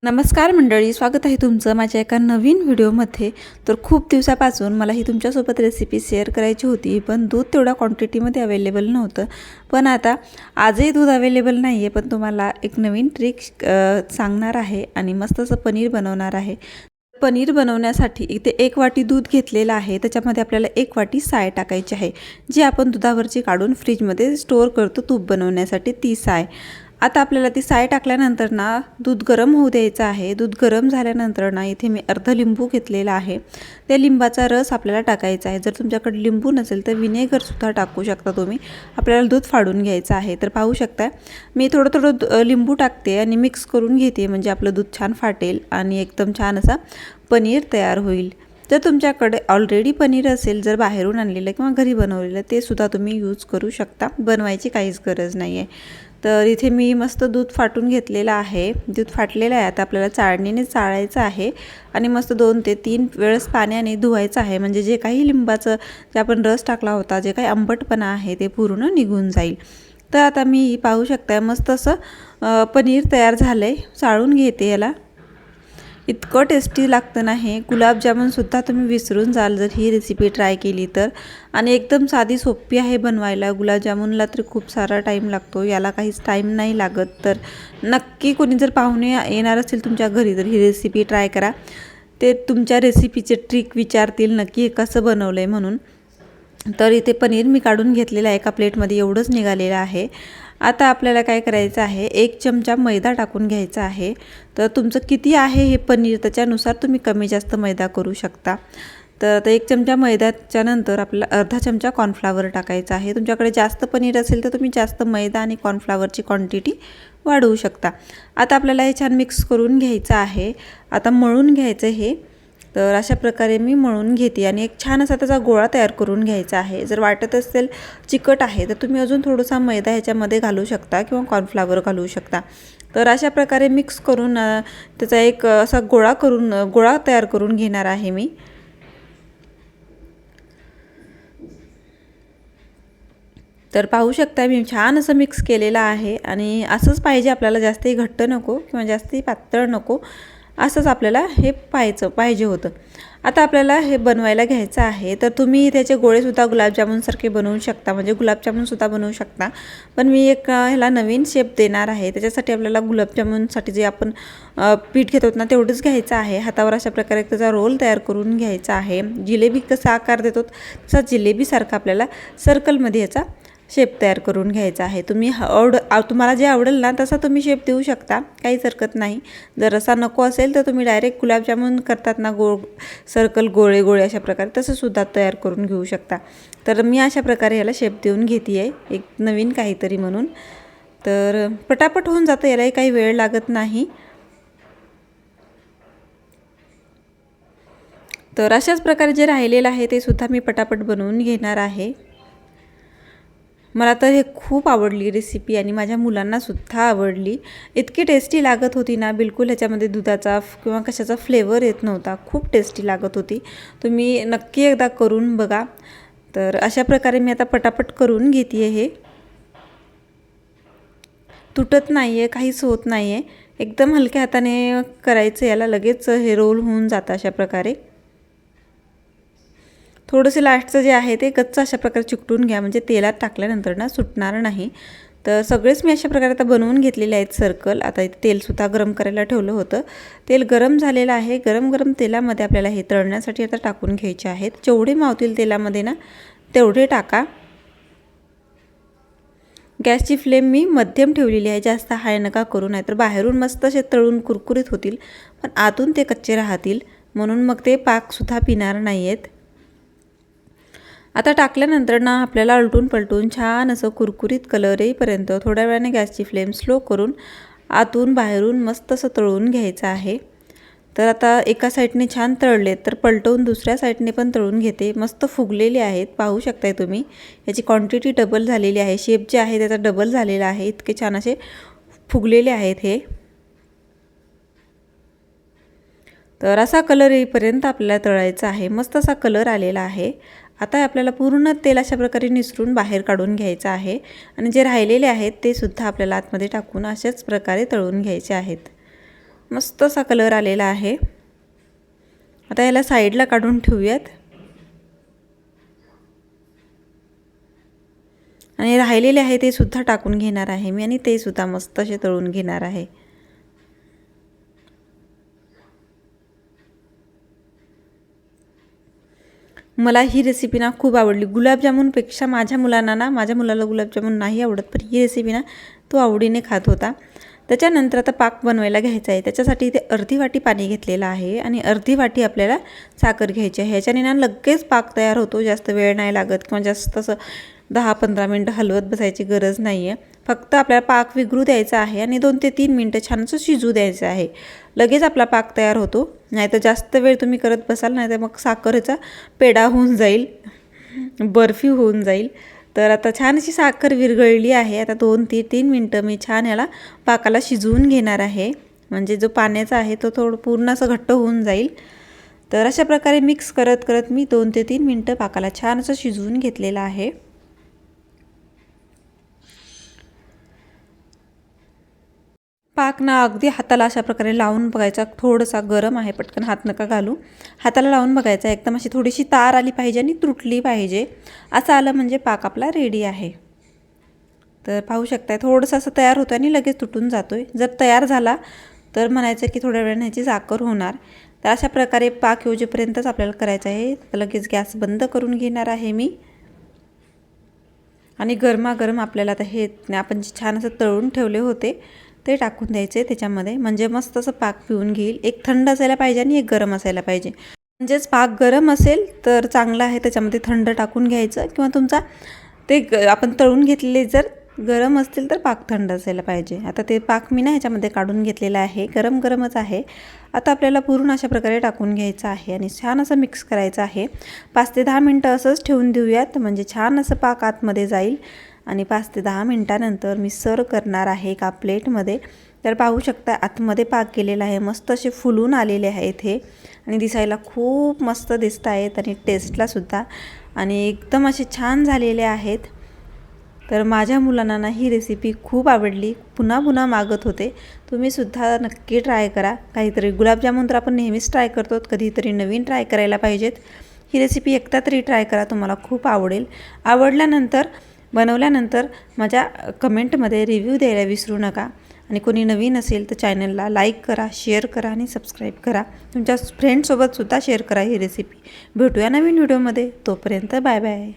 नमस्कार मंडळी, स्वागत आहे तुमचं माझ्या एका नवीन व्हिडिओमध्ये। तर खूप दिवसापासून मला ही तुमच्यासोबत रेसिपी शेअर करायची होती, पण दूध तेवढ्या क्वांटिटीमध्ये अवेलेबल नव्हतं। पण आता आजही दूध अवेलेबल नाही आहे, पण तुम्हाला एक नवीन ट्रिक सांगणार आहे आणि मस्त असं पनीर बनवणार आहे। पनीर बनवण्यासाठी इथे 1 वाटी दूध घेतलेलं आहे, त्याच्यामध्ये आपल्याला 1 वाटी साय टाकायची आहे, जी आपण दुधावरची काढून फ्रीजमध्ये स्टोअर करतो तूप बनवण्यासाठी ती साय। आता आपल्याला ती साय टाकल्यानंतर ना दूध गरम होऊ द्यायचं आहे। दूध गरम झाल्यानंतर ना इथे मी अर्ध लिंबू घेतलेला आहे, त्या लिंबाचा रस आपल्याला टाकायचा आहे। जर तुमच्याकडे लिंबू नसेल तर विनेगर सुद्धा टाकू शकता तुम्ही। आपल्याला दूध फाडून घ्यायचं आहे। तर पाहू शकता मी थोडं लिंबू टाकते आणि मिक्स करून घेते, म्हणजे आपलं दूध छान फाटेल आणि एकदम छान असा पनीर तयार होईल। जर तुमच्याकडे ऑलरेडी पनीर असेल, जर बाहेरून आणलेलं किंवा घरी बनवलेलं, ते सुद्धा तुम्ही यूज करू शकता, बनवायची काहीच गरज नाही आहे। तर इथे मी मस्त दूध फाटून घेतलेलं आहे। दूध फाटलेलं आहे, आता आपल्याला चाळणीने चाळायचं आहे आणि मस्त 2 ते 3 वेळेस पाण्याने धुवायचं आहे, म्हणजे जे काही लिंबाचं जे आपण रस टाकला होता, जे काही आंबटपणा आहे ते पूर्ण निघून जाईल। तर आता मी पाहू शकता मस्त असं पनीर तयार झालं आहे। चाळून घेते याला। इतकं टेस्टी लागतं ना हे, गुलाबजामुनसुद्धा तुम्ही विसरून जाल जर ही रेसिपी ट्राय केली तर। आणि एकदम साधी सोपी आहे बनवायला। गुलाबजामुनला तर खूप सारा टाईम लागतो, याला काहीच टाईम नाही लागत। तर नक्की कोणी जर पाहुणे येणार असेल तुमच्या घरी तर ही रेसिपी ट्राय करा। ते तुमच्या रेसिपीचे ट्रिक विचारतील नक्की हे कसं बनवलं आहे म्हणून। तर इथे पनीर मी काढून घेतलेलं आहे, एका प्लेटमध्ये एवढंच निघालेलं आहे। आता आपल्याला काय करायचं आहे, 1 चमचा मैदा टाकून घ्यायचा आहे। तर तुमचं किती आहे हे पनीर त्याच्यानुसार तुम्ही कमी जास्त मैदा करू शकता। तर आता 1 चमचा मैद्याच्या नंतर आपल्याला अर्धा चमचा कॉर्नफ्लॉवर टाकायचा आहे। तुमच्याकडे जास्त पनीर असेल तर तुम्ही जास्त मैदा आणि कॉर्नफ्लॉवरची क्वांटिटी वाढवू शकता। आता आपल्याला हे छान मिक्स करून घ्यायचं आहे। आता मळून घ्यायचं हे। तर अशा प्रकारे मी मळून घेते आणि एक छान असा त्याचा गोळा तयार करून घ्यायचा आहे। जर वाटत असेल चिकट आहे तर तुम्ही अजून थोडासा मैदा ह्याच्यामध्ये घालू शकता किंवा कॉर्नफ्लॉवर घालू शकता। तर अशा प्रकारे मिक्स करून त्याचा एक असा गोळा तयार करून घेणार आहे मी। तर पाहू शकता मी छान असं मिक्स केलेलं आहे आणि असंच पाहिजे आपल्याला, जास्तही घट्ट नको किंवा जास्तही पातळ नको, असंच आपल्याला हे पाहिजे होतं। आता आपल्याला हे बनवायला घ्यायचं आहे। तर तुम्ही त्याचे गोळेसुद्धा गुलाबजामुनसारखे बनवू शकता, म्हणजे गुलाबजामुनसुद्धा बनवू शकता। पण मी एक ह्याला नवीन शेप देणार आहे, त्याच्यासाठी आपल्याला गुलाबजामुनसाठी जे आपण पीठ घेतो ना तेवढंच घ्यायचं आहे। हातावर अशा प्रकारे त्याचा रोल तयार करून घ्यायचा आहे। जिलेबी कसा आकार देतो तसा जिलेबीसारखा आपल्याला सर्कलमध्ये याचा शेप तयार करून घ्यायचा आहे। तुम्हाला जे आवडेल ना तसा तुम्ही शेप देऊ शकता, काहीच हरकत नाही। जर असा नको असेल तर तुम्ही डायरेक्ट गुलाबजामुन करतात ना सर्कल गोळे गोळे अशा प्रकारे तसं सुद्धा तयार करून घेऊ शकता। तर मी अशा प्रकारे याला शेप देऊन घेते आहे, एक नवीन काहीतरी म्हणून। तर पटापट होऊन जातं, यालाही काही वेळ लागत नाही। तर अशाच प्रकारे जे राहिलेलं आहे ते सुद्धा मी पटापट बनवून घेणार आहे। मला तर हे खूप आवडली रेसिपी आणि माझ्या मुलांनासुद्धा आवडली। इतकी टेस्टी लागत होती ना, बिलकुल ह्याच्यामध्ये दुधाचा किंवा कशाचा फ्लेवर येत नव्हता, खूप टेस्टी लागत होती। तुम्ही नक्की एकदा करून बघा। तर अशा प्रकारे मी आता पटापट करून घेते आहे। हे तुटत नाही आहे, काहीच होत नाही आहे, एकदम हलक्या हाताने करायचं याला, लगेच हे रोल होऊन जातं अशा प्रकारे। थोडंसं लास्टचं जे आहे ते कच्चं अशा प्रकारे चिकटून घ्या, म्हणजे तेलात टाकल्यानंतर ना सुटणार नाही। तर सगळेच मी अशा प्रकारे आता बनवून घेतलेले आहेत सर्कल। आता इथे तेलसुद्धा गरम करायला ठेवलं होतं, तेल गरम झालेलं आहे। गरम तेलामध्ये आपल्याला हे तळण्यासाठी आता टाकून घ्यायचे आहेत। जेवढे मावतील तेलामध्ये ना तेवढे टाका। गॅसची फ्लेम मी मध्यम ठेवलेली आहे, जास्त हाय नका करू, नाहीतर बाहेरून मस्त असे तळून कुरकुरीत होतील पण आतून ते कच्चे राहतील, म्हणून मग ते पाकसुद्धा पिणार नाही आहेत। आता टाकल्यानंतर ना आपल्याला उलटून पलटून छान असं कुरकुरीत कलर येईपर्यंत थोड्या वेळाने गॅसची फ्लेम स्लो करून आतून बाहेरून मस्त असं तळून घ्यायचं आहे। तर आता एका साईडने छान तळले तर पलटवून दुसऱ्या साईडने पण तळून घेते। मस्त फुगलेले आहेत, पाहू शकताय तुम्ही, याची क्वांटिटी डबल झालेली आहे, शेप जे आहे त्याचा डबल झालेला आहे, इतके छान असे फुगलेले आहेत हे। तर असा कलर येईपर्यंत आपल्याला तळायचा आहे। मस्त असा कलर आलेला आहे। आता आपल्याला पूर्ण तेल अशा प्रकारे निसरून बाहेर काढून घ्यायचं आहे आणि जे राहिलेले आहेत ते सुद्धा आपल्याला आतमध्ये टाकून अशाच प्रकारे तळून घ्यायचे आहेत। मस्त असा कलर आलेला आहे। आता याला साईडला काढून ठेवूयात आणि राहिलेले आहे ते सुद्धा टाकून घेणार आहे मी आणि ते सुद्धा मस्त असे तळून घेणार आहे। मला ही रेसिपी ना खूप आवडली। गुलाबजामुनपेक्षा माझ्या मुलाला गुलाबजामुन नाही आवडत, पण ही रेसिपी ना तो आवडीने खात होता। त्याच्यानंतर आता पाक बनवायला घ्यायचा आहे। त्याच्यासाठी इथे अर्धी वाटी पाणी घेतलेलं आहे आणि अर्धी वाटी आपल्याला साखर घ्यायची आहे। ह्याच्याने ना लगेच पाक तयार होतो, जास्त वेळ नाही लागत किंवा जास्त असं 10-15 मिनटं हलवत बसायची गरज नाही आहे। फक्त आपल्याला पाक विघरू द्यायचा आहे आणि 2 ते 3 मिनटं छान असं शिजू द्यायचं आहे। लगेच आपला पाक तयार होतो। नाहीतर जास्त वेळ तुम्ही करत बसाल नाही तर मग साखरेचा पेढा होऊन जाईल, बर्फी होऊन जाईल। तर आता छान अशी साखर विरघळली आहे। आता 2 ते 3 मिनटं मी छान याला पाकाला शिजवून घेणार आहे, म्हणजे जो पाण्याचा आहे तो थोडं पूर्ण असं घट्ट होऊन जाईल। तर अशा प्रकारे मिक्स करत करत मी 2 ते 3 मिनटं पाकाला छान असं शिजवून घेतलेलं आहे। पाक ना अगदी हाताला अशा प्रकारे लावून बघायचा, थोडासा गरम आहे, पटकन हात नका घालू, हाताला लावून बघायचा। एकदम अशी थोडीशी तार आली पाहिजे आणि तुटली पाहिजे, असं आलं म्हणजे पाक आपला रेडी आहे। तर पाहू शकताय थोडंसं असं तयार होतं आणि लगेच तुटून जातोय। जर तयार झाला तर म्हणायचं की थोड्या वेळाने ह्याची साखर होणार। तर अशा प्रकारे पाक योजेपर्यंतच आपल्याला करायचं आहे। तर लगेच गॅस बंद करून घेणार आहे मी आणि गरमागरम आपल्याला आता हे आपण छान असं तळून ठेवले होते ते टाकून द्यायचे त्याच्यामध्ये, म्हणजे मस्त असं पाक पिऊन घेईल। एक थंड असायला पाहिजे आणि एक गरम असायला पाहिजे, म्हणजेच पाक गरम असेल तर चांगलं आहे, त्याच्यामध्ये थंड टाकून घ्यायचं किंवा तुमचा ते आपण तळून घेतलेले जर गरम असतील तर पाक थंड असायला पाहिजे। आता ते पाक मी ना ह्याच्यामध्ये काढून घेतलेला आहे, गरम गरमच आहे। आता आपल्याला पूर्ण अशा प्रकारे टाकून घ्यायचं आहे आणि छान असं मिक्स करायचं आहे। 5 ते 10 मिनटं असंच ठेवून देऊयात, म्हणजे छान असं पाक आतमध्ये जाईल आणि 5 ते 10 मिनटानंतर मी सर्व करणार आहे एका प्लेटमध्ये। तर पाहू शकता आतमध्ये पाक केलेला आहे, मस्त असे फुलून आलेले आहेत हे आणि दिसायला खूप मस्त दिसत आहेत आणि टेस्टला सुद्धा आणि एकदम असे छान झालेले आहेत। तर माझ्या मुलांना ना ही रेसिपी खूप आवडली, पुन्हा पुन्हा मागत होते। तुम्ही सुद्धा नक्की ट्राय करा। काहीतरी गुलाबजामुन तर आपण नेहमीच ट्राय करतो, कधीतरी नवीन ट्राय करायला पाहिजेत। ही रेसिपी एकदा तरी ट्राय करा, तुम्हाला खूप आवडेल। आवडल्यानंतर बनवल्यानंतर माझ्या कमेंटमध्ये रिव्ह्यू द्यायला विसरू नका आणि कोणी नवीन असेल तर चॅनलला लाईक करा, शेअर करा आणि सबस्क्राईब करा। तुमच्या फ्रेंड्ससोबतसुद्धा शेअर करा ही रेसिपी। भेटूया नवीन व्हिडिओमध्ये, तोपर्यंत बाय बाय।